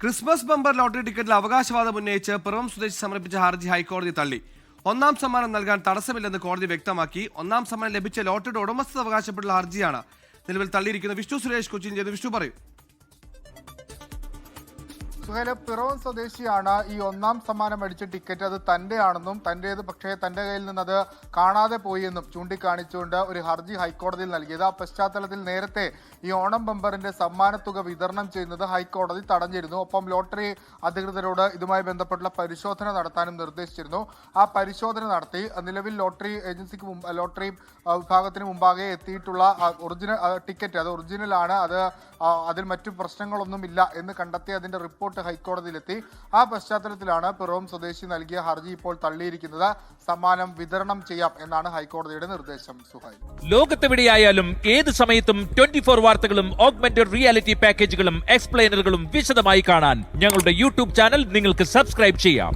Christmas bumper lottery ടിക്കറ്റിൽ അവകാശവാദം ഉന്നയിച്ച് പിറവം സ്വദേശി സമർപ്പിച്ച ഹർജി ഹൈക്കോടതി തള്ളി. ഒന്നാം സമ്മാനം നൽകാൻ തടസ്സമില്ലെന്ന് കോടതി വ്യക്തമാക്കി. ഒന്നാം സമ്മാനം ലഭിച്ച ലോട്ടറിയുടെ ഉടമസ്ഥത അവകാശപ്പെട്ടുള്ള ഹർജിയാണ് നിലവിൽ തള്ളിയിരിക്കുന്നത്. വിഷ്ണു സുരേഷ് കൊച്ചിൻ ചെയ്ത്. വിഷ്ണു പറയൂ. സുഹേല, പിറവം സ്വദേശിയാണ് ഈ ഒന്നാം സമ്മാനം അടിച്ച ടിക്കറ്റ് അത് തന്റെയാണെന്നും തന്റേത് പക്ഷേ തന്റെ കയ്യിൽ നിന്ന് അത് കാണാതെ പോയി എന്നും ചൂണ്ടിക്കാണിച്ചുകൊണ്ട് ഒരു ഹർജി ഹൈക്കോടതിയിൽ നൽകിയത്. ആ പശ്ചാത്തലത്തിൽ നേരത്തെ ഈ ഓണം ബമ്പറിന്റെ സമ്മാനത്തുക വിതരണം ചെയ്യുന്നത് ഹൈക്കോടതി തടഞ്ഞിരുന്നു. ഒപ്പം ലോട്ടറി അധികൃതരോട് ഇതുമായി ബന്ധപ്പെട്ടുള്ള പരിശോധന നടത്താനും നിർദ്ദേശിച്ചിരുന്നു. ആ പരിശോധന നടത്തി നിലവിൽ ലോട്ടറി ഏജൻസിക്ക് ലോട്ടറി വിഭാഗത്തിന് മുമ്പാകെ എത്തിയിട്ടുള്ള ഒറിജിനൽ ടിക്കറ്റ് അത് ഒറിജിനലാണ്, അതിൽ മറ്റു പ്രശ്നങ്ങളൊന്നുമില്ല എന്ന് കണ്ടെത്തി അതിന്റെ റിപ്പോർട്ട് ഹൈക്കോടതിയിലെത്തി. ആ പശ്ചാത്തലത്തിലാണ് പിറവം സ്വദേശി നൽകിയ ഹർജി ഇപ്പോൾ തള്ളിയിരിക്കുന്നത്. സമ്മാനം വിതരണം ചെയ്യാം എന്നാണ് ഹൈക്കോടതിയുടെ നിർദ്ദേശം. സുഹൈൽ, ലോകത്തെവിടെയായാലും ഏത് സമയത്തും 24 വാർത്തകളും ഓഗ്മെന്റഡ് റിയാലിറ്റി പാക്കേജുകളും എക്സ്പ്ലെയിനറുകളും വിശദമായി കാണാൻ ഞങ്ങളുടെ യൂട്യൂബ് ചാനൽ നിങ്ങൾക്ക് സബ്സ്ക്രൈബ് ചെയ്യാം.